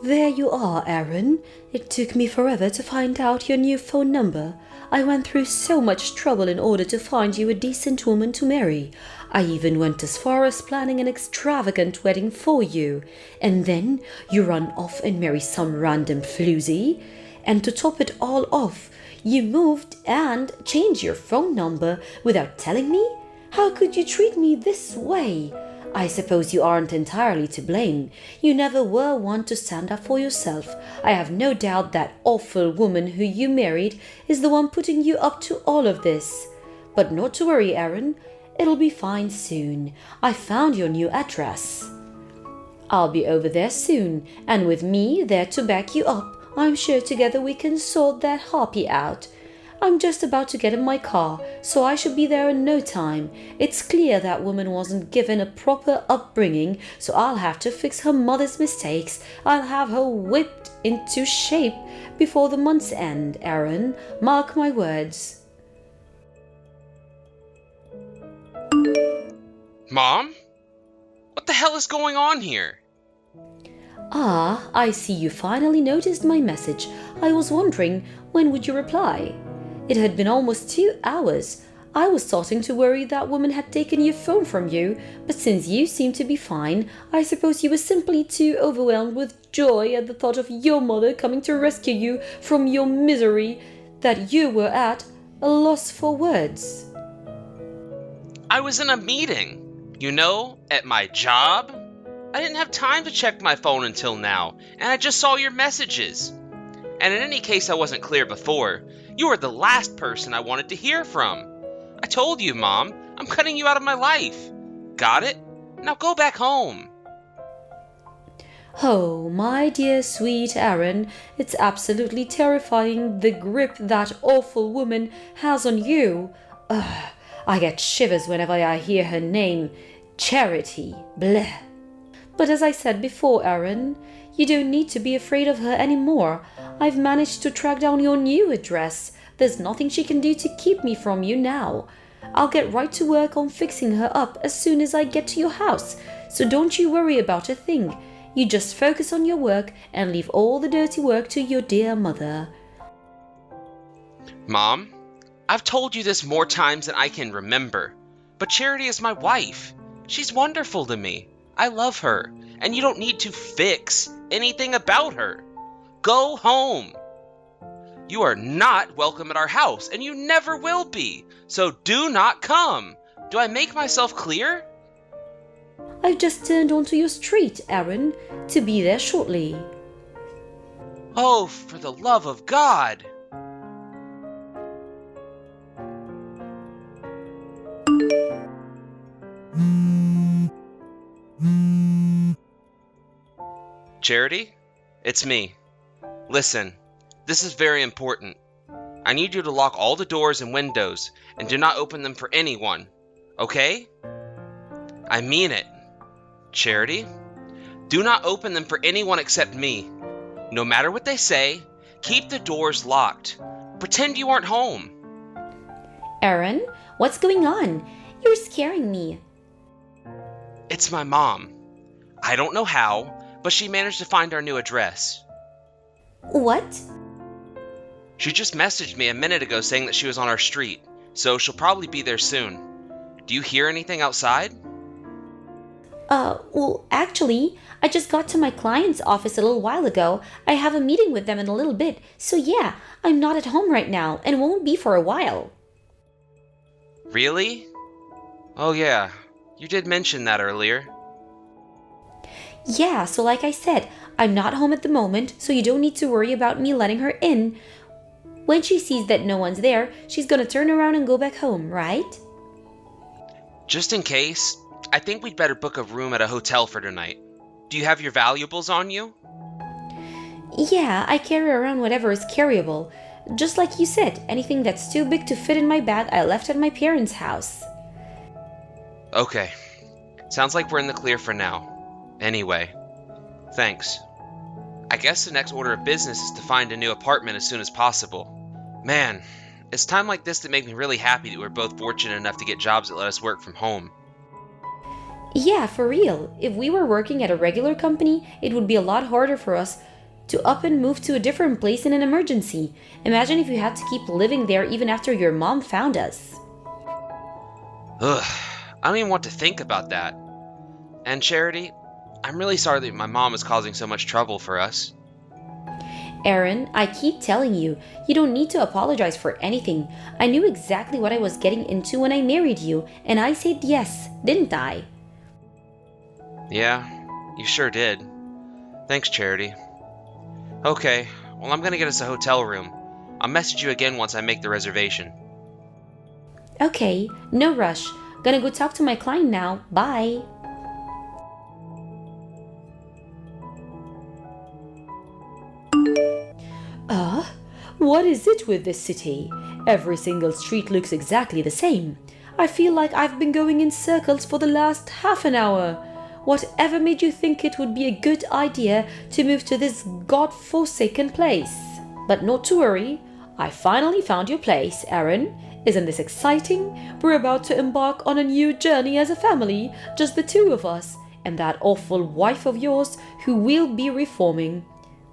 There you are, Aaron. It took me forever to find out your new phone number. I went through so much trouble in order to find you a decent woman to marry. I even went as far as planning an extravagant wedding for you. And then you run off and marry some random floozy. And to top it all off, you moved and changed your phone number without telling me? How could you treat me this way? I suppose you aren't entirely to blame. You never were one to stand up for yourself. I have no doubt that awful woman who you married is the one putting you up to all of this. But not to worry, Aaron. It'll be fine soon. I found your new address. I'll be over there soon, and with me there to back you up, I'm sure together we can sort that harpy out. I'm just about to get in my car, so I should be there in no time. It's clear that woman wasn't given a proper upbringing, so I'll have to fix her mother's mistakes. I'll have her whipped into shape before the month's end, Aaron. Mark my words. Mom? What the hell is going on here? Ah, I see you finally noticed my message. I was wondering, when would you reply? It had been almost 2 hours. I was starting to worry that woman had taken your phone from you, but since you seem to be fine, I suppose you were simply too overwhelmed with joy at the thought of your mother coming to rescue you from your misery that you were at a loss for words. I was in a meeting, at my job. I didn't have time to check my phone until now, and I just saw your messages. And in any case I wasn't clear before, you were the last person I wanted to hear from. I told you, Mom, I'm cutting you out of my life. Got it? Now go back home. Oh, my dear sweet Aaron, it's absolutely terrifying the grip that awful woman has on you. Ugh, I get shivers whenever I hear her name. Charity. Bleh. But as I said before, Aaron, you don't need to be afraid of her anymore. I've managed to track down your new address. There's nothing she can do to keep me from you now. I'll get right to work on fixing her up as soon as I get to your house, so don't you worry about a thing. You just focus on your work and leave all the dirty work to your dear mother. Mom, I've told you this more times than I can remember, but Charity is my wife. She's wonderful to me. I love her, and you don't need to fix anything about her. Go home. You are not welcome at our house, and you never will be, so do not come. Do I make myself clear? I've just turned onto your street, Aaron, to be there shortly. Oh, for the love of God! Charity? It's me. Listen, this is very important. I need you to lock all the doors and windows and do not open them for anyone, okay? I mean it. Charity, do not open them for anyone except me. No matter what they say, keep the doors locked. Pretend you aren't home. Aaron, what's going on? You're scaring me. It's my mom. I don't know how, but she managed to find our new address. What? She just messaged me a minute ago saying that she was on our street, so she'll probably be there soon. Do you hear anything outside? Well, actually, I just got to my client's office a little while ago. I have a meeting with them in a little bit, so yeah, I'm not at home right now and won't be for a while. Really? Oh yeah, you did mention that earlier. Yeah, so like I said, I'm not home at the moment, so you don't need to worry about me letting her in. When she sees that no one's there, she's gonna turn around and go back home, right? Just in case, I think we'd better book a room at a hotel for tonight. Do you have your valuables on you? Yeah, I carry around whatever is carryable. Just like you said, anything that's too big to fit in my bag I left at my parents' house. Okay. Sounds like we're in the clear for now. Anyway, thanks. I guess the next order of business is to find a new apartment as soon as possible. Man, it's time like this that make me really happy that we're both fortunate enough to get jobs that let us work from home. Yeah, for real. If we were working at a regular company, it would be a lot harder for us to up and move to a different place in an emergency. Imagine if you had to keep living there even after your mom found us. Ugh, I don't even want to think about that. And Charity, I'm really sorry that my mom is causing so much trouble for us. Aaron, I keep telling you, you don't need to apologize for anything. I knew exactly what I was getting into when I married you, and I said yes, didn't I? Yeah, you sure did. Thanks, Charity. Okay, well, I'm gonna get us a hotel room. I'll message you again once I make the reservation. Okay, no rush. Gonna go talk to my client now. Bye. What is it with this city? Every single street looks exactly the same. I feel like I've been going in circles for the last half an hour. Whatever made you think it would be a good idea to move to this god-forsaken place? But not to worry, I finally found your place, Aaron. Isn't this exciting? We're about to embark on a new journey as a family, just the two of us, and that awful wife of yours who we'll be reforming.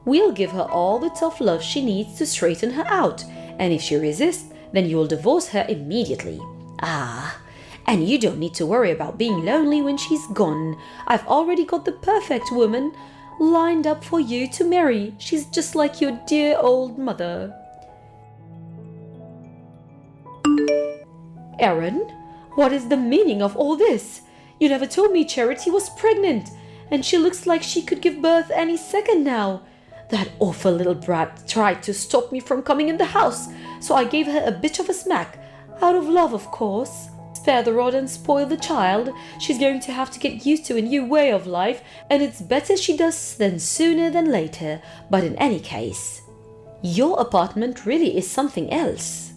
We'll give her all the tough love she needs to straighten her out, and if she resists, then you'll divorce her immediately. And you don't need to worry about being lonely when she's gone. I've already got the perfect woman lined up for you to marry. She's just like your dear old mother. Aaron, what is the meaning of all this? You never told me Charity was pregnant, and she looks like she could give birth any second now. That awful little brat tried to stop me from coming in the house, so I gave her a bit of a smack. Out of love, of course. Spare the rod and spoil the child. She's going to have to get used to a new way of life, and it's better she does than sooner than later. But in any case, your apartment really is something else.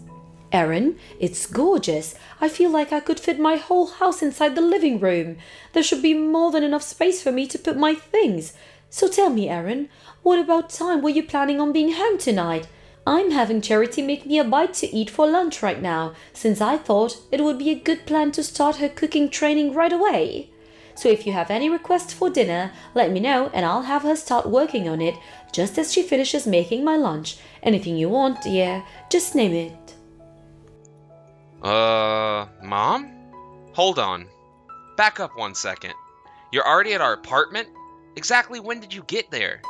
Aaron, it's gorgeous. I feel like I could fit my whole house inside the living room. There should be more than enough space for me to put my things. So tell me, Aaron, what about time were you planning on being home tonight? I'm having Charity make me a bite to eat for lunch right now, since I thought it would be a good plan to start her cooking training right away. So if you have any requests for dinner, let me know and I'll have her start working on it just as she finishes making my lunch. Anything you want, dear, just name it. Mom? Hold on. Back up 1 second. You're already at our apartment? Exactly when did you get there?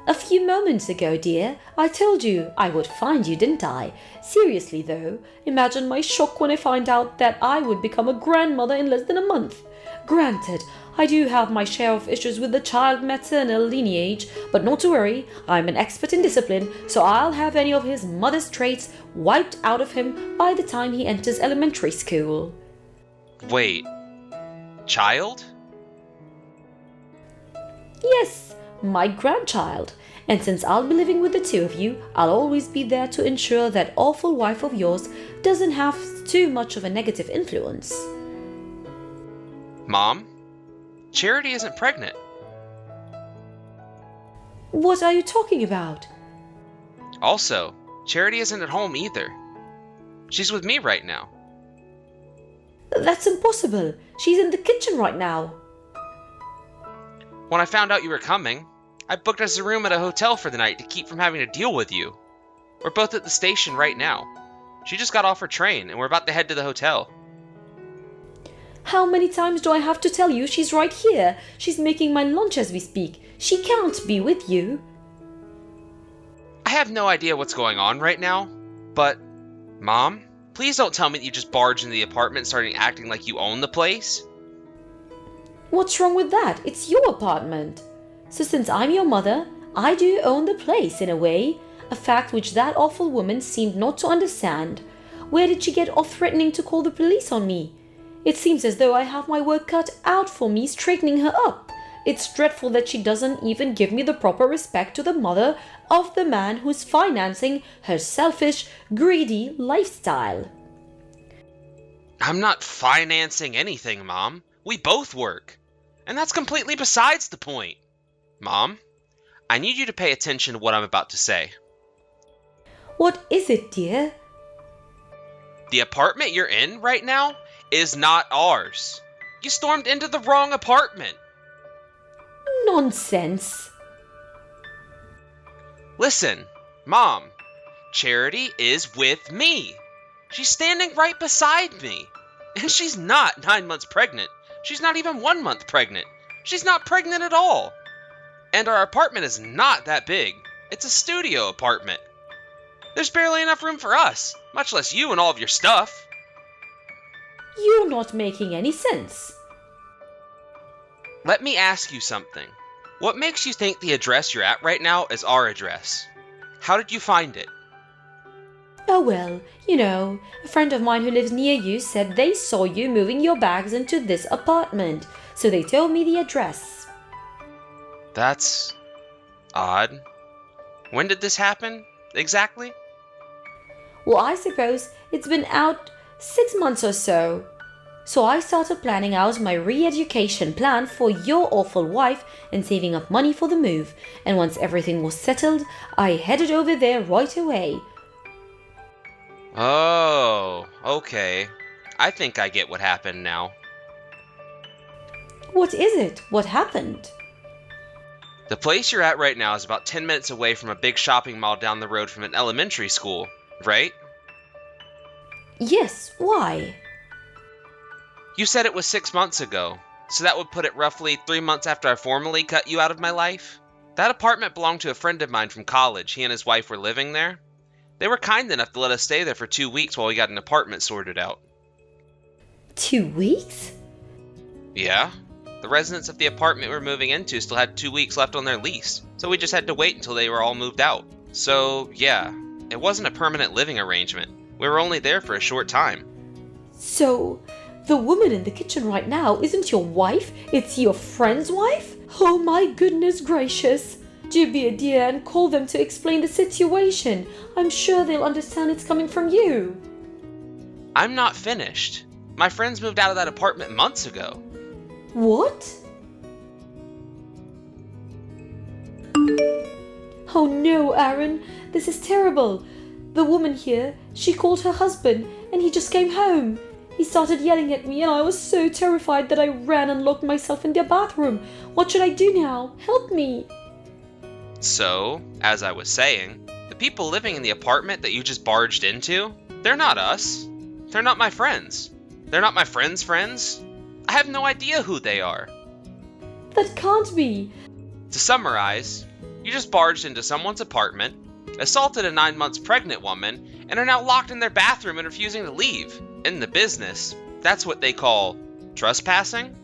A few moments ago, dear. I told you I would find you, didn't I? Seriously though, imagine my shock when I find out that I would become a grandmother in less than a month. Granted, I do have my share of issues with the child maternal lineage, but not to worry, I'm an expert in discipline, so I'll have any of his mother's traits wiped out of him by the time he enters elementary school. Wait, child? Yes, my grandchild. And since I'll be living with the two of you, I'll always be there to ensure that awful wife of yours doesn't have too much of a negative influence. Mom? Charity isn't pregnant. What are you talking about? Also, Charity isn't at home either. She's with me right now. That's impossible. She's in the kitchen right now. When I found out you were coming, I booked us a room at a hotel for the night to keep from having to deal with you. We're both at the station right now. She just got off her train and we're about to head to the hotel. How many times do I have to tell you she's right here? She's making my lunch as we speak. She can't be with you. I have no idea what's going on right now, but Mom, please don't tell me that you just barged into the apartment and started acting like you own the place. What's wrong with that? It's your apartment. So since I'm your mother, I do own the place in a way, a fact which that awful woman seemed not to understand. Where did she get off threatening to call the police on me? It seems as though I have my work cut out for me straightening her up. It's dreadful that she doesn't even give me the proper respect to the mother of the man who's financing her selfish, greedy lifestyle. I'm not financing anything, Mom. We both work. And that's completely besides the point. Mom, I need you to pay attention to what I'm about to say. What is it, dear? The apartment you're in right now is not ours. You stormed into the wrong apartment. Nonsense. Listen, Mom, Charity is with me. She's standing right beside me. And she's not 9 months pregnant. She's not even 1 month pregnant. She's not pregnant at all. And our apartment is not that big. It's a studio apartment. There's barely enough room for us, much less you and all of your stuff. You're not making any sense. Let me ask you something. What makes you think the address you're at right now is our address? How did you find it? Oh well, a friend of mine who lives near you said they saw you moving your bags into this apartment, so they told me the address. That's odd. When did this happen, exactly? Well, I suppose it's been out 6 months or so. So I started planning out my re-education plan for your awful wife and saving up money for the move. And once everything was settled, I headed over there right away. Oh, okay. I think I get what happened now. What is it? What happened? The place you're at right now is about 10 minutes away from a big shopping mall down the road from an elementary school, right? Yes, why? You said it was 6 months ago, so that would put it roughly 3 months after I formally cut you out of my life. That apartment belonged to a friend of mine from college. He and his wife were living there. They were kind enough to let us stay there for 2 weeks while we got an apartment sorted out. 2 weeks? Yeah. The residents of the apartment we were moving into still had 2 weeks left on their lease, so we just had to wait until they were all moved out. So, yeah, it wasn't a permanent living arrangement. We were only there for a short time. So, the woman in the kitchen right now isn't your wife, it's your friend's wife? Oh my goodness gracious! Do be a dear and call them to explain the situation. I'm sure they'll understand it's coming from you. I'm not finished. My friends moved out of that apartment months ago. What? Oh no, Aaron, this is terrible. The woman here, she called her husband and he just came home. He started yelling at me and I was so terrified that I ran and locked myself in their bathroom. What should I do now? Help me. So, as I was saying, the people living in the apartment that you just barged into, they're not us. They're not my friends. They're not my friends' friends. I have no idea who they are. That can't be. To summarize, you just barged into someone's apartment, assaulted a 9 months pregnant woman, and are now locked in their bathroom and refusing to leave. In the business, that's what they call trespassing?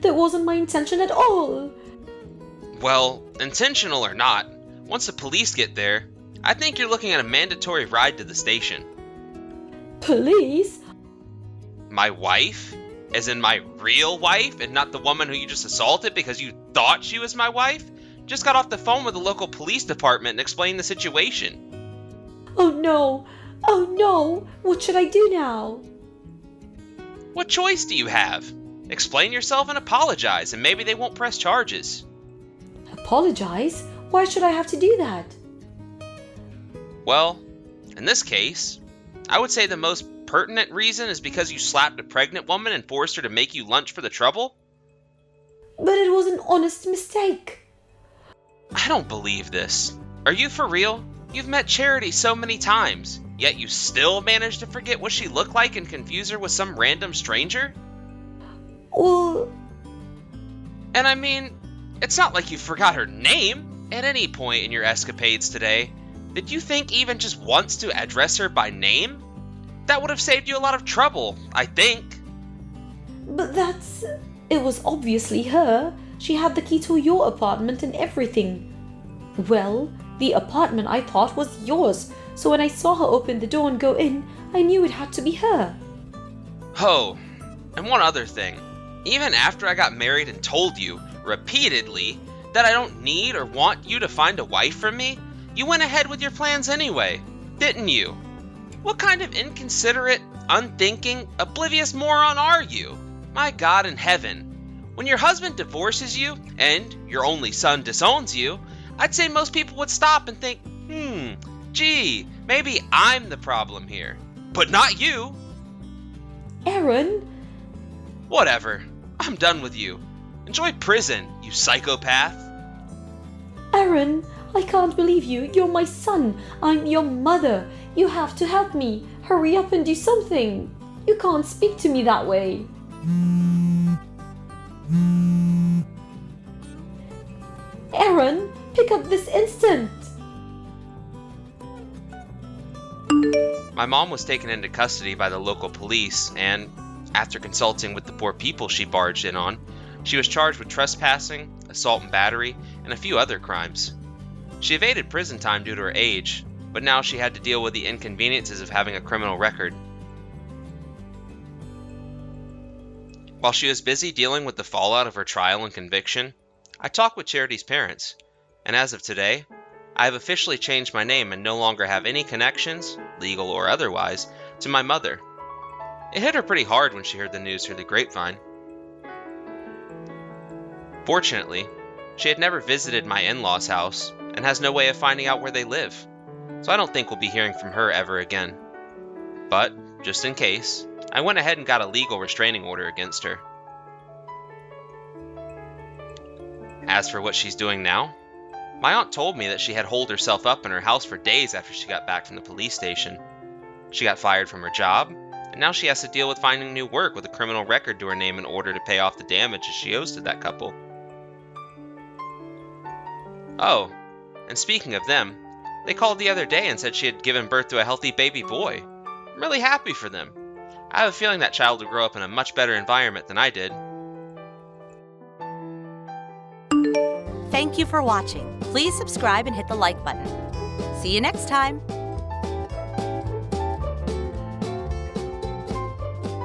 That wasn't my intention at all. Well, intentional or not, once the police get there, I think you're looking at a mandatory ride to the station. Police? My wife? As in my real wife, and not the woman who you just assaulted because you thought she was my wife? Just got off the phone with the local police department and explained the situation. Oh no! Oh no! What should I do now? What choice do you have? Explain yourself and apologize, and maybe they won't press charges. Apologize? Why should I have to do that? Well, in this case, I would say the most pertinent reason is because you slapped a pregnant woman and forced her to make you lunch for the trouble? But it was an honest mistake. I don't believe this. Are you for real? You've met Charity so many times, yet you still managed to forget what she looked like and confuse her with some random stranger? Well... And I mean, it's not like you forgot her name. At any point in your escapades today, did you think even just once to address her by name? That would have saved you a lot of trouble, I think. But that's... It was obviously her. She had the key to your apartment and everything. Well, the apartment I thought was yours, so when I saw her open the door and go in, I knew it had to be her. Oh, and one other thing. Even after I got married and told you, repeatedly, that I don't need or want you to find a wife for me, you went ahead with your plans anyway, didn't you? What kind of inconsiderate, unthinking, oblivious moron are you? My God in heaven. When your husband divorces you, and your only son disowns you, I'd say most people would stop and think, gee, maybe I'm the problem here. But not you. Aaron? Whatever. I'm done with you. Enjoy prison, you psychopath. Aaron, I can't believe you. You're my son. I'm your mother. You have to help me. Hurry up and do something. You can't speak to me that way. Aaron, pick up this instant. My mom was taken into custody by the local police, and after consulting with the poor people she barged in on, she was charged with trespassing, assault and battery, and a few other crimes. She evaded prison time due to her age, but now she had to deal with the inconveniences of having a criminal record. While she was busy dealing with the fallout of her trial and conviction, I talked with Charity's parents, and as of today, I have officially changed my name and no longer have any connections, legal or otherwise, to my mother. It hit her pretty hard when she heard the news through the grapevine. Fortunately, she had never visited my in-laws' house and has no way of finding out where they live, so I don't think we'll be hearing from her ever again. But, just in case, I went ahead and got a legal restraining order against her. As for what she's doing now, my aunt told me that she had holed herself up in her house for days after she got back from the police station. She got fired from her job, and now she has to deal with finding new work with a criminal record to her name in order to pay off the damages she owes to that couple. Oh, and speaking of them, they called the other day and said she had given birth to a healthy baby boy. I'm really happy for them. I have a feeling that child will grow up in a much better environment than I did. Thank you for watching. Please subscribe and hit the like button. See you next time.